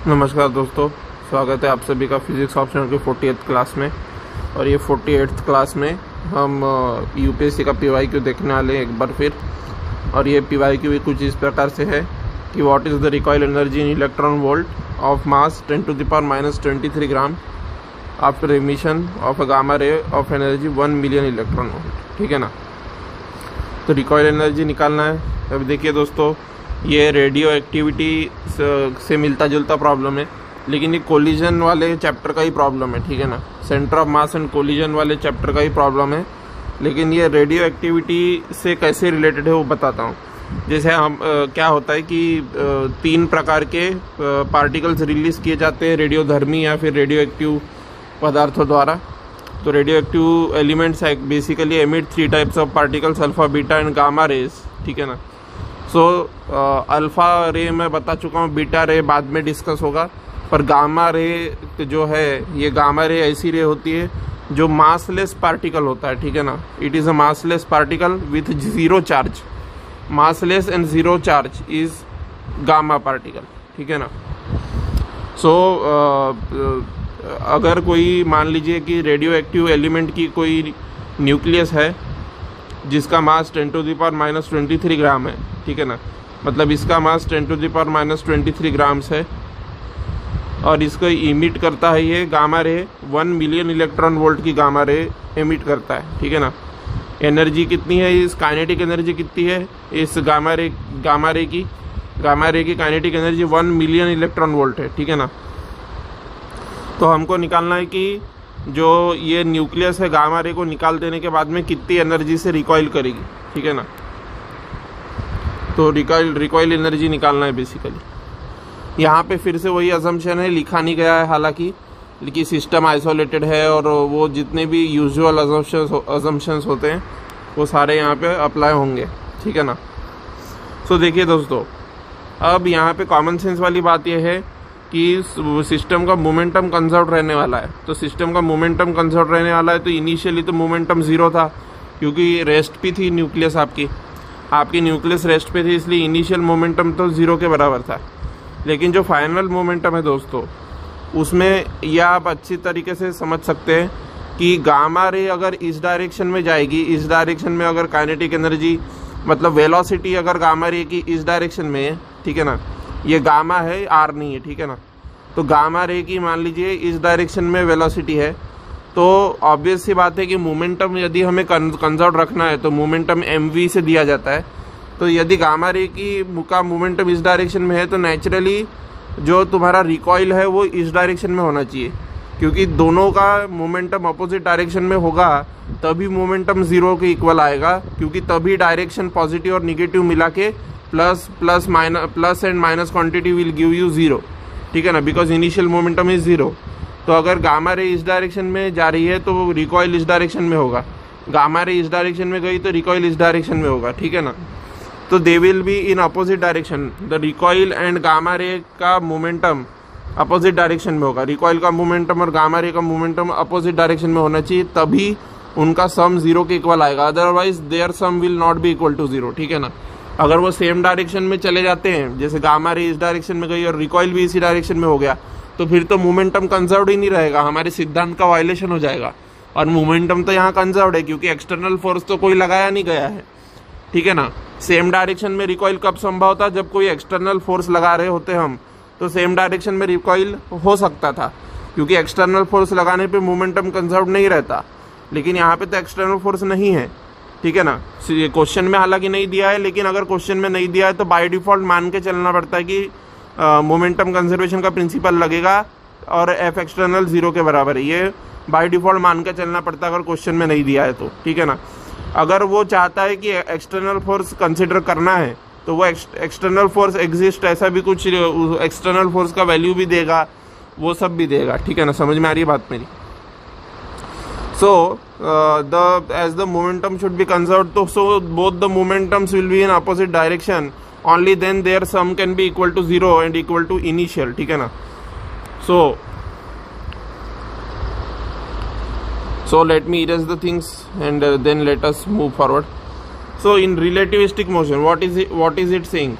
नमस्कार दोस्तों, स्वागत है आप सभी का फिजिक्स ऑप्शनल की 40th क्लास में। और ये 48th क्लास में हम यूपीएससी का पीवाईक्यू देखने वाले हैं एक बार फिर। और ये पीवाईक्यू भी कुछ इस प्रकार से है कि what is the recoil energy in electron volt of mass 10⁻⁻23 gram after emission of a gamma ray of energy 1 million electron volt. ठीक है ना। तो रिकॉइल एनर्जी निकालना है। अब देखिए दोस्तों, ये रेडियो एक्टिविटी से मिलता जुलता प्रॉब्लम है, लेकिन ये कोलिजन वाले चैप्टर का ही प्रॉब्लम है। ठीक है ना। Centre of mass and collision वाले चैप्टर का ही प्रॉब्लम है, लेकिन ये रेडियो एक्टिविटी से कैसे रिलेटेड है वो बताता हूँ। जैसे हम क्या होता है कि 3 प्रकार के पार्टिकल्स रिलीज किए जाते हैं रेडियोधर्मी या फिर रेडियो एक्टिव पदार्थों द्वारा। तो radio active elements basically emit 3 types of particles, alpha, beta and gamma rays. ठीक है ना। सो अल्फा रे मैं बता चुका हूँ, बीटा रे बाद में डिस्कस होगा। पर गामा रे जो है, ये गामा रे ऐसी रे होती है जो मासलेस पार्टिकल होता है। ठीक है ना। It is a massless particle with zero charge. Massless and zero charge is gamma particle. ठीक है ना। सो अगर कोई मान लीजिए कि रेडियो एक्टिव एलिमेंट की कोई न्यूक्लियस है जिसका मास 10⁻⁻23 ग्राम है। ठीक है ना। मतलब इसका मास 10⁻⁻23 ग्राम्स है और इसको इमिट करता है ये gamma ray 1 million electron volt की गामा रे इमिट करता है। ठीक है ना। एनर्जी कितनी है, इस काइनेटिक एनर्जी कितनी है इस गामा रे की kinetic energy 1 million electron volt है। ठीक है ना। तो हमको निकालना है कि जो ये न्यूक्लियस है गामा रे को निकाल देने के बाद में कितनी एनर्जी से रिकॉइल करेगी। ठीक है ना। तो रिकॉइल एनर्जी निकालना है बेसिकली। यहाँ पे फिर से वही अजम्पशन है, लिखा नहीं गया है हालांकि, लेकिन सिस्टम आइसोलेटेड है और वो जितने भी यूजुअल अजम्पशंस होते हैं वो सारे यहाँ पे अप्लाई होंगे। ठीक है ना। सो देखिए दोस्तों, अब यहाँ पे कॉमन सेंस वाली बात यह है कि सिस्टम का मोमेंटम कंजर्व रहने वाला है। तो सिस्टम का मोमेंटम कंजर्व रहने वाला है तो इनिशियली तो मोमेंटम 0 था, क्योंकि रेस्ट पे थी न्यूक्लियस आपकी न्यूक्लियस रेस्ट पे थी, इसलिए इनिशियल मोमेंटम तो 0 के बराबर था। लेकिन जो फाइनल मोमेंटम है दोस्तों, उसमें यह आप अच्छी तरीके से समझ सकते हैं कि गामा रे अगर इस डायरेक्शन में जाएगी, इस डायरेक्शन में अगर काइनेटिक एनर्जी मतलब वेलोसिटी अगर गामा रे की इस डायरेक्शन में है, ठीक है ना, ये गामा है, आर नहीं है। ठीक है ना। तो गामा रे की मान लीजिए इस डायरेक्शन में वेलोसिटी है, तो ऑब्वियस सी बात है कि मोमेंटम यदि हमें कंजर्व रखना है तो मोमेंटम mv से दिया जाता है। तो यदि गामा रे की का मोमेंटम इस डायरेक्शन में है तो नेचुरली जो तुम्हारा रिकॉइल है वो इस डायरेक्शन में होना चाहिए, क्योंकि दोनों का मोमेंटम अपोजिट डायरेक्शन में होगा तभी मोमेंटम 0 के इक्वल आएगा, क्योंकि तभी डायरेक्शन पॉजिटिव और निगेटिव मिला के plus and minus quantity will give you 0। ठीक है ना। Because initial momentum is 0। तो अगर गामा रे इस डायरेक्शन में जा रही है तो रिकॉइल इस डायरेक्शन में होगा, गामा रे इस डायरेक्शन में गई तो रिकॉइल इस डायरेक्शन में होगा। ठीक है ना। तो they will be in opposite direction. The recoil and gamma ray का मोमेंटम अपोजिट डायरेक्शन में होगा। रिकॉइल का मोमेंटम और गामा रे का मोमेंटम अपोजिट डायरेक्शन में होना चाहिए, तभी उनका सम 0 के इक्वल आएगा। Otherwise their sum will not be equal to 0। ठीक है ना। अगर वो सेम डायरेक्शन में चले जाते हैं, जैसे गामा रे इस डायरेक्शन में गई और रिकॉइल भी इसी डायरेक्शन में हो गया, तो फिर तो मोमेंटम कंजर्व्ड ही नहीं रहेगा, हमारे सिद्धांत का वायलेशन हो जाएगा। और मोमेंटम तो यहाँ कंजर्व्ड है क्योंकि एक्सटर्नल फोर्स तो कोई लगाया नहीं गया है। ठीक है ना। सेम डायरेक्शन में रिकॉइल कब संभव था, जब कोई एक्सटर्नल फोर्स लगा रहे होते हम, तो सेम डायरेक्शन में रिकॉइल हो सकता था, क्योंकि एक्सटर्नल फोर्स लगाने पे मोमेंटम कंजर्व नहीं रहता। लेकिन यहाँ पे तो एक्सटर्नल फोर्स नहीं है। ठीक है ना। ये क्वेश्चन में हालांकि नहीं दिया है, लेकिन अगर क्वेश्चन में नहीं दिया है तो बाय डिफॉल्ट मान के चलना पड़ता है कि मोमेंटम कंजर्वेशन का प्रिंसिपल लगेगा और एफ एक्सटर्नल 0 के बराबर है। ये बाय डिफॉल्ट मान के चलना पड़ता है अगर क्वेश्चन में नहीं दिया है तो। ठीक है ना। अगर वो चाहता है कि एक्सटर्नल फोर्स कंसिडर करना है तो वो एक्सटर्नल फोर्स एग्जिस्ट, ऐसा भी कुछ एक्सटर्नल फोर्स का वैल्यू भी देगा, वो सब भी देगा। ठीक है ना। समझ में आ रही है बात मेरी। So as the momentum should be conserved, so both the momentums will be in opposite direction. Only then their sum can be equal to 0 and equal to initial. ठीक है ना। So let me erase the things and then let us move forward. So in relativistic motion, what is it saying?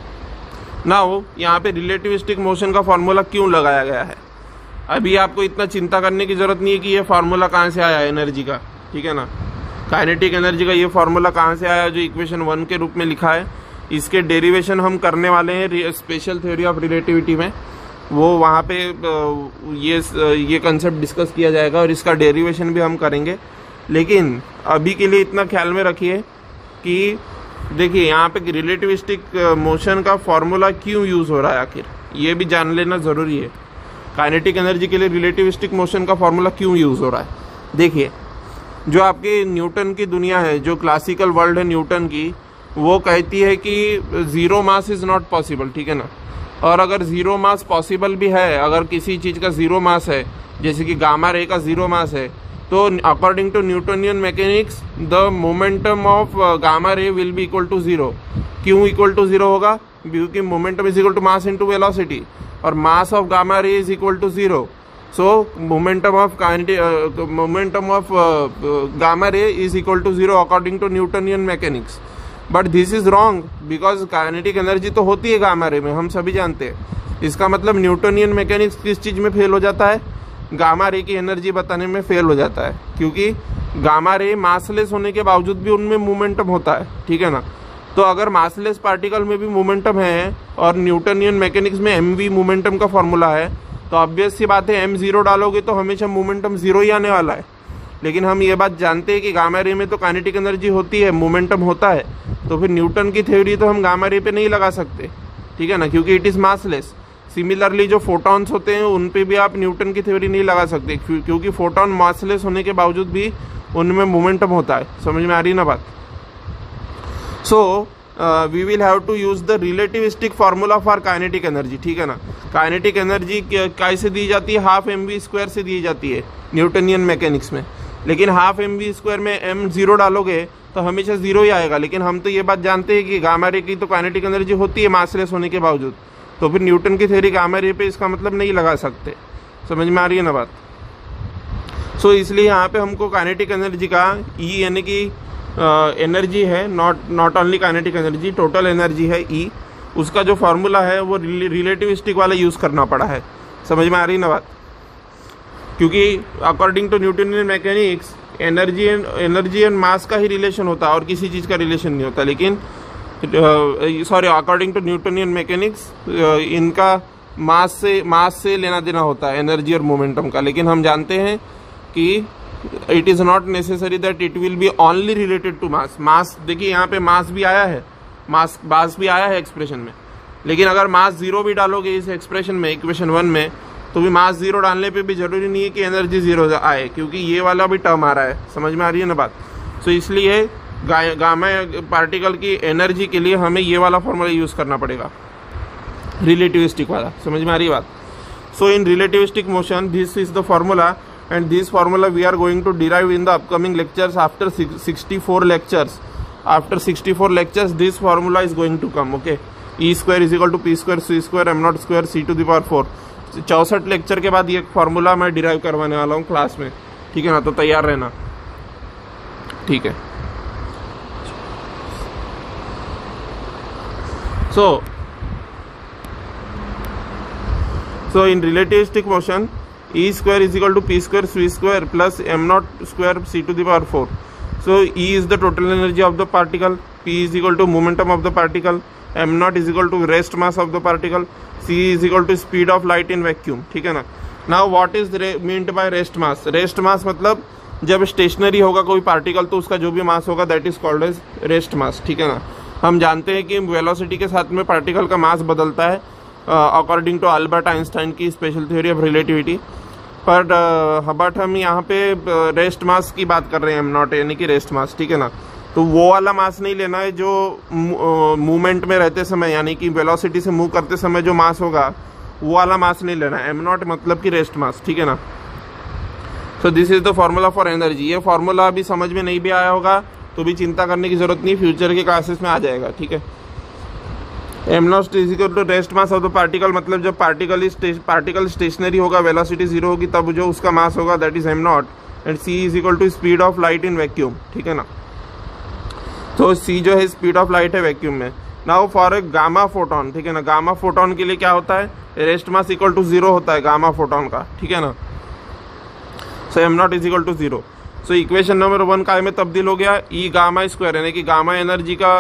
Now यहाँ पे relativistic motion का formula क्यों लगाया गया है, अभी आपको इतना चिंता करने की जरूरत नहीं है कि ये फार्मूला कहाँ से आया एनर्जी का, ठीक है ना। काइनेटिक एनर्जी का ये फार्मूला कहाँ से आया जो इक्वेशन 1 के रूप में लिखा है, इसके डेरिवेशन हम करने वाले हैं स्पेशल थ्योरी ऑफ रिलेटिविटी में, वो वहाँ पे ये कंसेप्ट डिस्कस किया जाएगा और इसका डेरिवेशन भी हम करेंगे। लेकिन अभी के लिए इतना ख्याल में रखिए कि देखिए यहाँ पे रिलेटिविस्टिक मोशन का फॉर्मूला क्यों यूज़ हो रहा है, आखिर ये भी जान लेना ज़रूरी है। काइनेटिक एनर्जी के लिए रिलेटिविस्टिक मोशन का फॉर्मूला क्यों यूज़ हो रहा है। देखिए जो आपके न्यूटन की दुनिया है, जो क्लासिकल वर्ल्ड है न्यूटन की, वो कहती है कि zero mass is not possible, ठीक है ना। और अगर ज़ीरो मास पॉसिबल भी है, अगर किसी चीज़ का ज़ीरो मास है, जैसे कि गामा रे का ज़ीरो मास है, तो according to Newtonian mechanics the momentum of gamma ray will be equal to zero. क्यों इक्वल टू ज़ीरो होगा, क्योंकि momentum is equal to mass into velocity, और mass of gamma ray is equal to zero. So momentum of gamma ray is equal to zero according to Newtonian mechanics. But this is wrong, because kinetic energy तो होती है gamma ray में, हम सभी जानते हैं। इसका मतलब न्यूटनियन मैकेनिक्स किस चीज़ में फेल हो जाता है, गामा रे की एनर्जी बताने में फेल हो जाता है, क्योंकि गामा रे मासलेस होने के बावजूद भी उनमें मोमेंटम होता है, ठीक है ना। तो अगर मासलेस पार्टिकल में भी मोमेंटम है और न्यूटनियन मैकेनिक्स में mv मोमेंटम का फॉर्मूला है, तो ऑब्वियस सी बात है m0 डालोगे तो हमेशा मोमेंटम ज़ीरो ही आने वाला है। लेकिन हम ये बात जानते हैं कि गामा रे में तो काइनेटिक एनर्जी होती है, मोमेंटम होता है, तो फिर न्यूटन की थ्योरी तो हम गामा रे पे नहीं लगा सकते, ठीक है ना, क्योंकि इट इज़ मासलेस। सिमिलरली जो फोटॉन्स होते हैं उन पे भी आप न्यूटन की थ्योरी नहीं लगा सकते, क्योंकि फोटॉन मासलेस होने के बावजूद भी उनमें मोमेंटम होता है। समझ में आ रही ना बात। So we will have to use the relativistic formula for kinetic energy, ठीक है ना। काइनेटिक एनर्जी कैसे दी जाती है, हाफ mv² से दी जाती है न्यूटनियन मैकेनिक्स में। लेकिन हाफ mv² में m0 डालोगे तो हमेशा ज़ीरो ही आएगा। लेकिन हम तो ये बात जानते हैं कि गामा रे की तो काइनेटिक एनर्जी होती है मासलेस होने के बावजूद, तो फिर न्यूटन की थ्योरी गामा रे पे इसका मतलब नहीं लगा सकते। समझ में आ रही है ना बात। सो इसलिए यहाँ पे हमको काइनेटिक एनर्जी का E यानी कि एनर्जी है, not only kinetic energy, total energy है E, उसका जो फार्मूला है वो रिलेटिविस्टिक वाला यूज़ करना पड़ा है। समझ में आ रही ना बात। क्योंकि according to Newtonian mechanics energy and mass का ही रिलेशन होता है और किसी चीज़ का रिलेशन नहीं होता। लेकिन अकॉर्डिंग टू न्यूटनियन मैकेनिक्स इनका मास से लेना देना होता है, एनर्जी और मोमेंटम का। लेकिन हम जानते हैं कि it is not necessary that it will be only related to mass. देखिए यहाँ पे मास भी आया है, मास भी आया है एक्सप्रेशन में, लेकिन अगर मास ज़ीरो भी डालोगे इस एक्सप्रेशन में, इक्वेशन 1 में, तो भी मास ज़ीरो डालने पे भी जरूरी नहीं है कि एनर्जी ज़ीरो आए, क्योंकि ये वाला भी टर्म आ रहा है। समझ में आ रही है ना बात। सो इसलिए गामा पार्टिकल की एनर्जी के लिए हमें ये वाला फॉर्मूला यूज़ करना पड़ेगा, रिलेटिविस्टिक वाला। समझ में आ रही है बात। So in relativistic motion this is the formula, and this formula we are going to derive in the upcoming lectures after 64 lectures. After 64 lectures this formula is going to come, okay. E² is equal to P² C² m0² C to the power 4। 64 lecture के बाद ये formula मैं derive करवाने वाला हूँ class में, ठीक है ना। तो तैयार रहना, ठीक है। So in relativistic motion E² is equal to P² C² plus m0² C to the power 4। So E is the total energy of the particle, P is equal to momentum of the particle, m0 is equal to rest mass of the particle, C is equal to speed of light in vacuum, ठीक है ना। Now what is meant by rest mass? Rest mass मतलब जब stationery होगा कोई particle तो उसका जो भी मास होगा that is called as rest mass, ठीक है ना। हम जानते हैं कि वेलोसिटी के साथ में पार्टिकल का मास बदलता है अकॉर्डिंग टू अल्बर्ट आइंस्टाइन की special theory of relativity. But हम यहाँ पे रेस्ट मास की बात कर रहे हैं, m0 यानी कि रेस्ट मास, ठीक है ना। तो वो वाला मास नहीं लेना है जो मूवमेंट में रहते समय यानी कि वेलोसिटी से मूव करते समय जो मास होगा वो वाला मास नहीं लेना है, m0 मतलब कि रेस्ट मास, ठीक है ना। सो this is the formula for energy. ये फॉर्मूला अभी समझ में नहीं भी आया होगा तो भी चिंता करने की जरूरत नहीं, फ्यूचर के क्लासेस में आ जाएगा, ठीक है। m0 is equal to rest mass of the particle, मतलब जब पार्टिकल स्टेशनरी होगा, वेलोसिटी जीरो होगी, तब जो उसका मास होगा that is m0, and c is equal to speed of light in vacuum, ठीक है ना। तो c जो है स्पीड ऑफ लाइट है वैक्यूम में। Now for a gamma photon, ठीक है ना, गामा फोटोन के लिए क्या होता है, रेस्ट मास इक्वल टू 0 होता है गामा फोटोन का, ठीक है ना। So M naught is equal to 0। So equation number 1 काय में तब्दील हो गया, ई गामा स्क्वायर, यानी कि गामा एनर्जी का,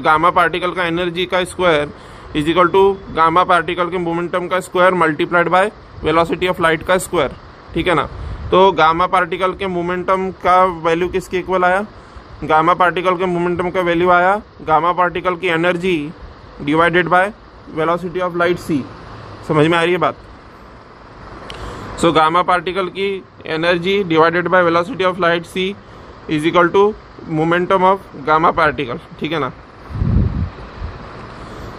गामा पार्टिकल का एनर्जी का square is equal to gamma particle के मोमेंटम का square multiplied by velocity of light का स्क्वायर, ठीक है ना। तो गामा पार्टिकल के मोमेंटम का वैल्यू किसके इक्वल आया, गामा पार्टिकल के मोमेंटम का वैल्यू आया गामा पार्टिकल की energy divided by velocity of light c। समझ में आ रही है बात। सो गामा पार्टिकल की energy divided by velocity of light c is equal to momentum of gamma particle, ठीक है ना,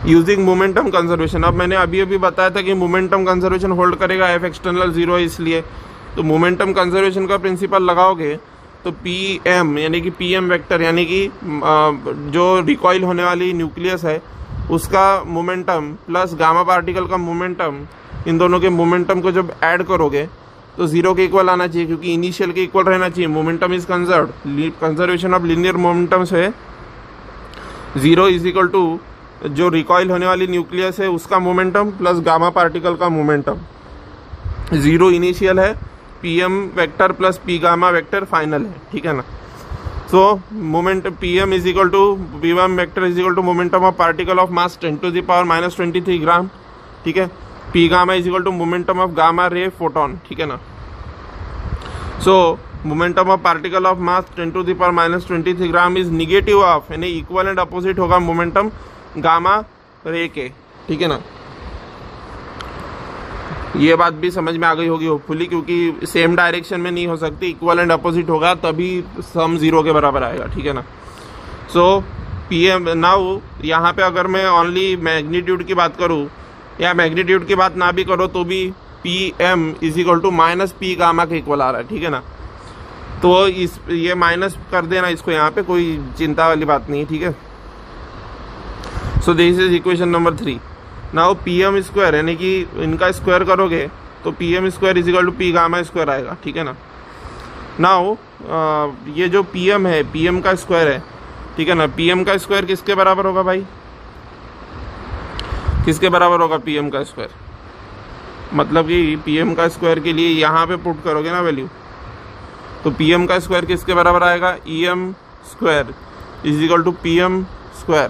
यूजिंग मोमेंटम कंजर्वेशन। अब मैंने अभी बताया था कि मोमेंटम कंजर्वेशन होल्ड करेगा, एफ एक्सटर्नल 0 है इसलिए, तो मोमेंटम कंजर्वेशन का प्रिंसिपल लगाओगे तो पी एम यानी कि पी एम वेक्टर यानी कि जो रिकॉइल होने वाली न्यूक्लियस है उसका मोमेंटम प्लस गामा पार्टिकल का मोमेंटम, इन दोनों के मोमेंटम को जब ऐड करोगे तो 0 के इक्वल आना चाहिए, क्योंकि इनिशियल के इक्वल रहना चाहिए। Momentum is conserved, conservation of linear momentum से 0 इज इक्वल टू जो रिकॉइल होने वाली न्यूक्लियस है उसका मोमेंटम प्लस गामा पार्टिकल का मोमेंटम। 0 इनिशियल है, P M vector plus P gamma vector final है, ठीक है ना। So moment P M is equal to P M vector is equal to momentum of particle of mass 10⁻⁻23 gram, ठीक है। P gamma is equal to momentum of gamma ray photon, ठीक है ना। So momentum of particle of mass 10⁻⁻23 gram is negative of, यानी equal and opposite होगा momentum gamma ray के, ठीक है ना। ये बात भी समझ में आ गई होगी होपफुली, क्योंकि सेम डायरेक्शन में नहीं हो सकती, इक्वल एंड अपोजिट होगा तभी सम 0 के बराबर आएगा, ठीक है ना। सो पी एम नाउ यहाँ पे अगर मैं ओनली मैग्नीट्यूड की बात करूँ या मैग्नीट्यूड की बात ना भी करो तो भी P M is equal to minus P gamma के इक्वल आ रहा है, ठीक है ना। तो इस ये माइनस कर देना इसको, यहाँ पे कोई चिंता वाली बात नहीं, ठीक है। So this is equation number 3। Now P M square यानी कि इनका स्क्वायर करोगे तो P M square is equal to P gamma square आएगा, ठीक है ना। नाउ ये जो पी एम है, पी एम का स्क्वायर है, ठीक है ना। पी एम का स्क्वायर किसके बराबर होगा भाई, किसके बराबर होगा पी एम का स्क्वायर, मतलब कि पी एम का स्क्वायर के लिए यहाँ पे पुट करोगे ना वैल्यू, तो पी एम का स्क्वायर किसके बराबर आएगा, E M square is equal to P M square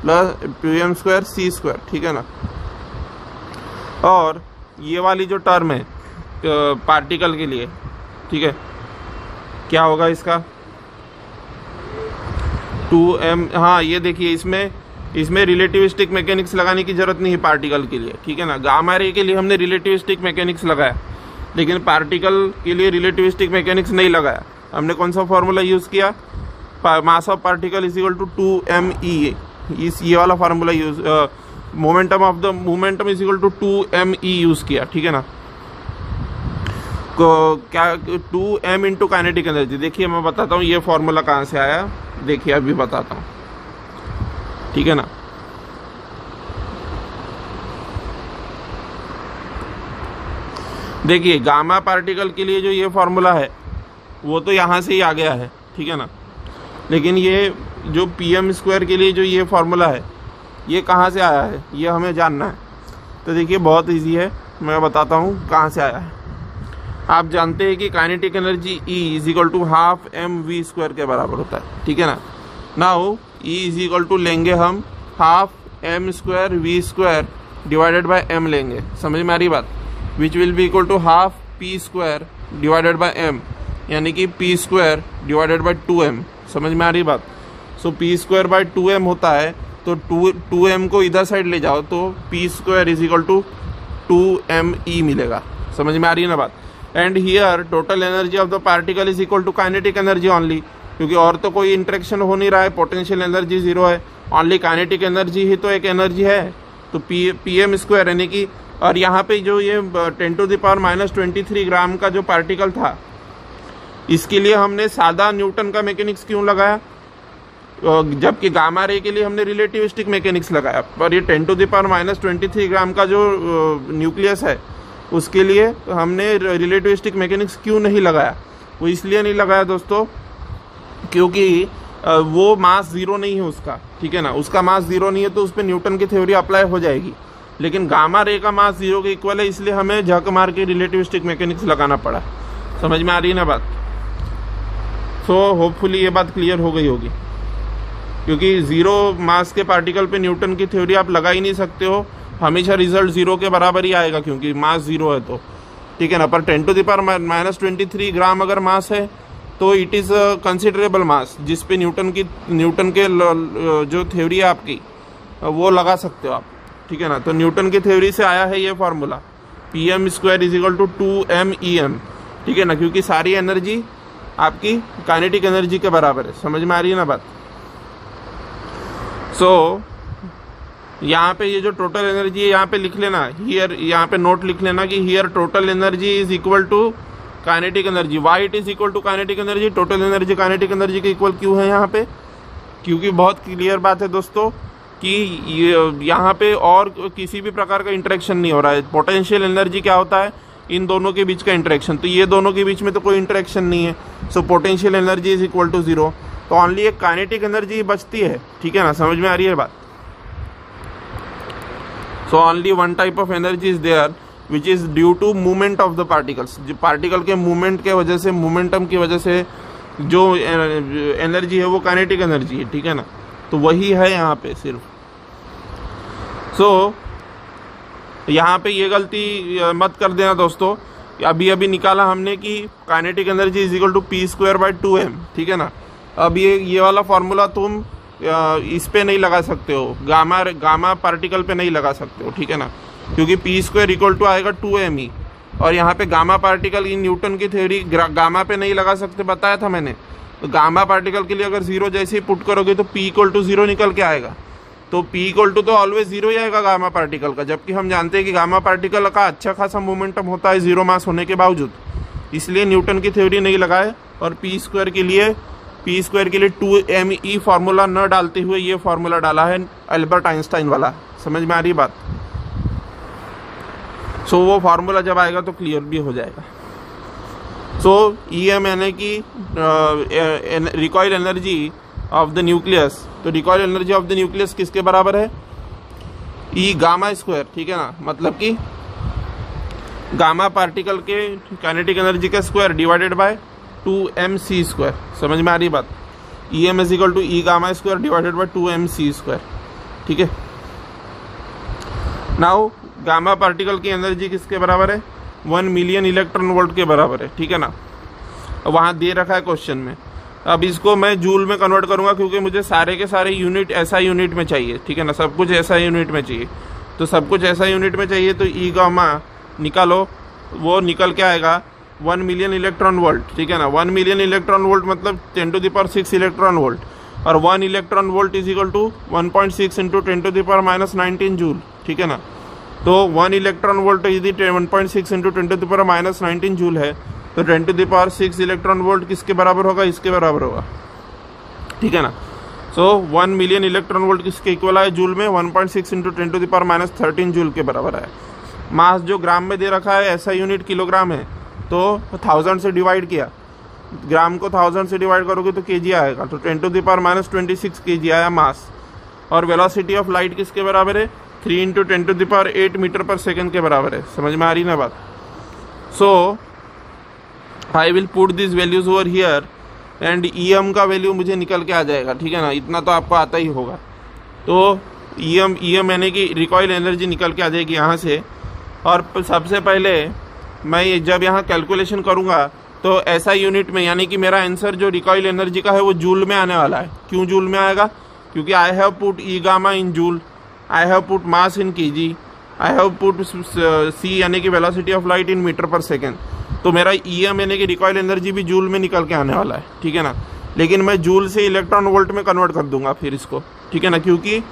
plus P M square C square, ठीक है ना। और ये वाली जो टर्म है पार्टिकल के लिए, ठीक है, क्या होगा इसका 2m। हाँ ये देखिए इसमें रिलेटिविस्टिक मैकेनिक्स लगाने की जरूरत नहीं है पार्टिकल के लिए, ठीक है ना। गामा रे के लिए हमने रिलेटिविस्टिक मैकेनिक्स लगाया, लेकिन पार्टिकल के लिए रिलेटिविस्टिक मैकेनिक्स नहीं लगाया। हमने कौन सा फॉर्मूला यूज किया, mass of particle is equal to 2me, इस ये वाला formula use, momentum of the momentum is equal to 2me use किया, ठीक है ना। क्या 2m इंटू काइनेटिक एनर्जी। देखिए मैं बताता हूँ ये फॉर्मूला कहाँ से आया, देखिए अभी बताता हूँ, ठीक है ना। देखिए गामा पार्टिकल के लिए जो ये फॉर्मूला है वो तो यहाँ से ही आ गया है, ठीक है ना। लेकिन ये जो पी एम स्क्वायर के लिए जो ये फॉर्मूला है ये कहाँ से आया है, ये हमें जानना है। तो देखिए बहुत इजी है, मैं बताता हूँ कहाँ से आया है। आप जानते हैं कि kinetic energy E is equal to half M V square के बराबर होता है, ठीक है ना। Now E is equal to लेंगे हम half M square V square divided by m लेंगे, समझ में आ रही बात, which will be equal to half P square divided by m, यानी कि P square divided bye 2m, समझ में आ रही बात। सो पी स्क्वायर बाय 2m होता है, तो 2m को इधर साइड ले जाओ तो P square is equal to 2me मिलेगा, समझ में आ रही है ना बात। And here total energy of the particle is equal to kinetic energy only, क्योंकि और तो कोई इंटरेक्शन हो नहीं रहा है, पोटेंशियल एनर्जी 0 है, ओनली काइनेटिक एनर्जी ही तो एक एनर्जी है। तो पी एम स्क्वायर यानी कि, और यहाँ पे जो ये 10⁻⁻23 ग्राम का जो पार्टिकल था इसके लिए हमने सादा न्यूटन का मैकेनिक्स क्यों लगाया, जबकि गामा रे के लिए हमने रिलेटिविस्टिक मैकेनिक्स लगाया। पर ये 10⁻⁻23 ग्राम का जो न्यूक्लियस है उसके लिए हमने रिलेटिविस्टिक मैकेनिक्स क्यों नहीं लगाया, वो इसलिए नहीं लगाया दोस्तों क्योंकि वो मास जीरो नहीं है उसका, ठीक है ना, उसका मास जीरो नहीं है तो उस पर न्यूटन की थ्योरी अप्लाई हो जाएगी। लेकिन गामा रे का मास जीरो के इक्वल है, इसलिए हमें झक मार के रिलेटिविस्टिक मैकेनिक्स लगाना पड़ा। समझ में आ रही है ना बात? सो होपफुली ये बात क्लियर हो गई होगी, क्योंकि जीरो मास के पार्टिकल पे न्यूटन की थ्योरी आप लगा ही नहीं सकते हो, हमेशा रिजल्ट जीरो के बराबर ही आएगा क्योंकि मास जीरो है तो, ठीक है ना। पर 10⁻⁻23 ग्राम अगर मास है तो इट इज़ कंसिडरेबल मास, जिस पे न्यूटन के जो थ्योरी है आपकी वो लगा सकते हो आप, ठीक है ना। तो न्यूटन की थ्योरी से आया है ये फार्मूला Pm² = 2mEm, ठीक है ना, क्योंकि सारी एनर्जी आपकी काइनेटिक एनर्जी के बराबर है। समझ में आ रही है ना बात? सो यहाँ पे ये जो टोटल एनर्जी है यहाँ पे लिख लेना, हियर यहाँ पे नोट लिख लेना कि here total energy is equal to kinetic energy. Why it is equal to kinetic energy, total energy kinetic energy के इक्वल क्यों है यहाँ पे? क्योंकि बहुत क्लियर बात है दोस्तों कि यहाँ पे और किसी भी प्रकार का इंटरेक्शन नहीं हो रहा है। पोटेंशियल एनर्जी क्या होता है? इन दोनों के बीच का इंटरेक्शन। तो ये दोनों के बीच में तो कोई इंटरेक्शन नहीं है, so potential energy is equal to 0। तो ओनली एक काइनेटिक एनर्जी बचती है, ठीक है ना। समझ में आ रही है बात? So only one type of energy is there which is due to movement of the particles. जो पार्टिकल के मूवमेंट के वजह से, मोमेंटम की वजह से जो एनर्जी है वो काइनेटिक एनर्जी है, ठीक है ना। तो वही है यहाँ पे सिर्फ। सो यहाँ पे ये गलती मत कर देना दोस्तों, अभी निकाला हमने कि kinetic energy is equal to P²/2m, ठीक है ना। अब ये वाला फॉर्मूला तुम इस पे नहीं लगा सकते हो, गामा पार्टिकल पे नहीं लगा सकते हो, ठीक है ना, क्योंकि P² = आएगा 2m ही। और यहाँ पे गामा पार्टिकल इन न्यूटन की थ्योरी गामा पे नहीं लगा सकते, बताया था मैंने। तो गामा पार्टिकल के लिए अगर 0 जैसे ही पुट करोगे तो P = 0 निकल के आएगा। तो P = तो ऑलवेज 0 ही आएगा गामा पार्टिकल का, जबकि हम जानते हैं कि गामा पार्टिकल का अच्छा खासा मोमेंटम होता है 0 मास होने के बावजूद। इसलिए न्यूटन की थ्योरी नहीं लगाए और P² के लिए 2me फार्मूला न डालते हुए ये फार्मूला डाला है अल्बर्ट आइंस्टाइन वाला। समझ में आ रही बात? सो वो फार्मूला जब आएगा तो क्लियर भी हो जाएगा। सो EM यानी कि recoil energy of the nucleus. तो recoil energy of the nucleus किसके बराबर है? E γ², ठीक है ना। मतलब कि गामा पार्टिकल के काइनेटिक एनर्जी का स्क्वायर डिवाइडेड बाय 2mc²। समझ में आ रही बात? EM = E γ² divided by 2mc², ठीक है। नाउ गामा पार्टिकल की एनर्जी किसके बराबर है? 1 मिलियन इलेक्ट्रॉन वोल्ट के बराबर है, ठीक है ना। वहाँ दे रखा है क्वेश्चन में। अब इसको मैं जूल में कन्वर्ट करूंगा क्योंकि मुझे सारे के सारे यूनिट ऐसा यूनिट में चाहिए, ठीक है ना। सब कुछ ऐसा यूनिट में चाहिए, तो सब कुछ ऐसा यूनिट में चाहिए। तो E गामा निकालो, वो निकल के आएगा 1 मिलियन इलेक्ट्रॉन वोल्ट, ठीक है ना। 1 मिलियन इलेक्ट्रॉन वोल्ट मतलब 10⁻6 इलेक्ट्रॉन वोल्ट, और 1 electron volt is equal to 1.6 × 10⁻−19 joule, ठीक है ना। तो 1 इलेक्ट्रॉन वोल्ट यदि 1.6 × 10⁻−19 जूल है तो 10⁻6 इलेक्ट्रॉन वोल्ट किसके बराबर होगा? इसके बराबर होगा, ठीक है ना। सो 1 मिलियन इलेक्ट्रॉन वोल्ट किसके इक्वल है जूल में? 1.6 × 10⁻13 जूल के बराबर है। मास जो ग्राम में दे रखा है, ऐसा यूनिट किलोग्राम है, तो 1000 से डिवाइड किया, ग्राम को 1000 से डिवाइड करोगे तो केजी आएगा। तो 10⁻26 केजी आया मास। और वेलोसिटी ऑफ लाइट किसके बराबर है? 3 × 10⁸ मीटर पर सेकेंड के बराबर है। समझ में आ रही ना बात? So I will put this values over here and EM का वैल्यू मुझे निकल के आ जाएगा, ठीक है ना। इतना तो आपको आता ही होगा। तो EM यानी कि रिकॉइल एनर्जी निकल के आ जाएगी यहाँ से। और सबसे पहले मैं जब यहाँ कैलकुलेशन करूँगा तो ऐसा यूनिट में, यानी कि मेरा आंसर जो रिकॉइल एनर्जी का है वो जूल में आने वाला है। क्यों जूल में आएगा? क्योंकि I have put E gamma in joule, I have put mass in K, G have पुट C यानी कि velocity of light in metre per second. तो मेरा EM यानी कि रिकॉइल एनर्जी भी जूल में निकल के आने वाला है, ठीक है ना। लेकिन मैं जूल से इलेक्ट्रॉन वोल्ट में कन्वर्ट कर दूंगा फिर इसको, ठीक है ना, क्योंकि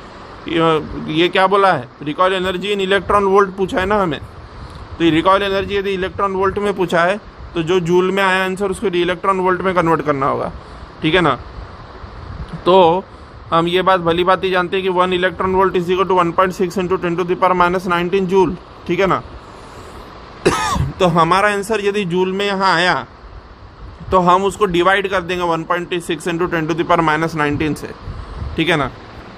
ये क्या बोला है? Recoil energy in electron volt पूछा है ना हमें। तो रिकॉइल एनर्जी यदि इलेक्ट्रॉन वोल्ट में पूछा है तो जो जूल में आया आंसर उसको इलेक्ट्रॉन वोल्ट में कन्वर्ट करना होगा, ठीक है ना। तो हम ये बात भली बात ही जानते हैं कि 1 electron volt is equal to 1.6 × 10⁻19 joule, ठीक है ना। तो हमारा आंसर यदि जूल में यहाँ आया तो हम उसको डिवाइड कर देंगे 1.6 इंटू 10⁻⁻19 से, ठीक है ना।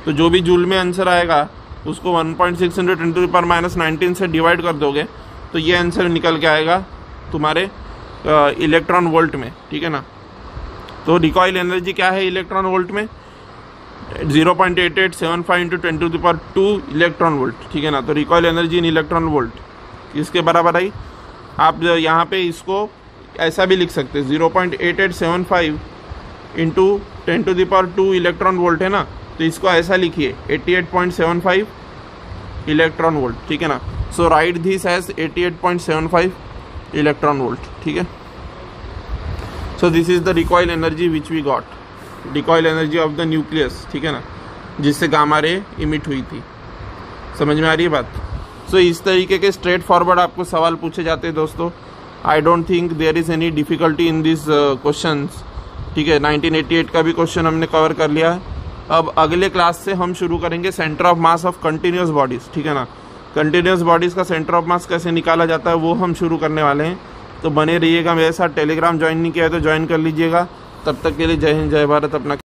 तो जो भी जूल में आंसर आएगा उसको 1.6 इंटू 10⁻⁻19 से डिवाइड कर दोगे तो ये आंसर निकल के आएगा तुम्हारे इलेक्ट्रॉन वोल्ट में, ठीक है ना। तो रिकॉइल एनर्जी क्या है इलेक्ट्रॉन वोल्ट में, 0.8875 इंटू 10⁻² इलेक्ट्रॉन वोल्ट, ठीक है ना। तो recoil energy in electron volt इसके बराबर आई। आप यहाँ पे इसको ऐसा भी लिख सकते हैं, 0.8875 इंटू 10⁻² इलेक्ट्रॉन वोल्ट है ना, तो इसको ऐसा लिखिए 88.75 इलेक्ट्रॉन वोल्ट, ठीक है ना। So write this as 88.75 electron volt, ठीक है। So this is the recoil energy which we got, recoil energy of the nucleus, ठीक है ना, जिससे गामा रे इमिट हुई थी। समझ में आ रही है बात। सो इस तरीके के स्ट्रेट फॉरवर्ड आपको सवाल पूछे जाते हैं दोस्तों। I don't think there is any difficulty in this questions, ठीक है। 1988 का भी क्वेश्चन हमने कवर कर लिया है। अब अगले क्लास से हम शुरू करेंगे centre of mass of continuous bodies, ठीक है ना। कंटिन्यूस बॉडीज का सेंटर ऑफ मास कैसे निकाला जाता है वो हम शुरू करने वाले हैं। तो बने रहिएगा मेरे साथ। टेलीग्राम ज्वाइन नहीं किया है तो ज्वाइन कर लीजिएगा। तब तक के लिए जय हिंद, जय भारत। अपना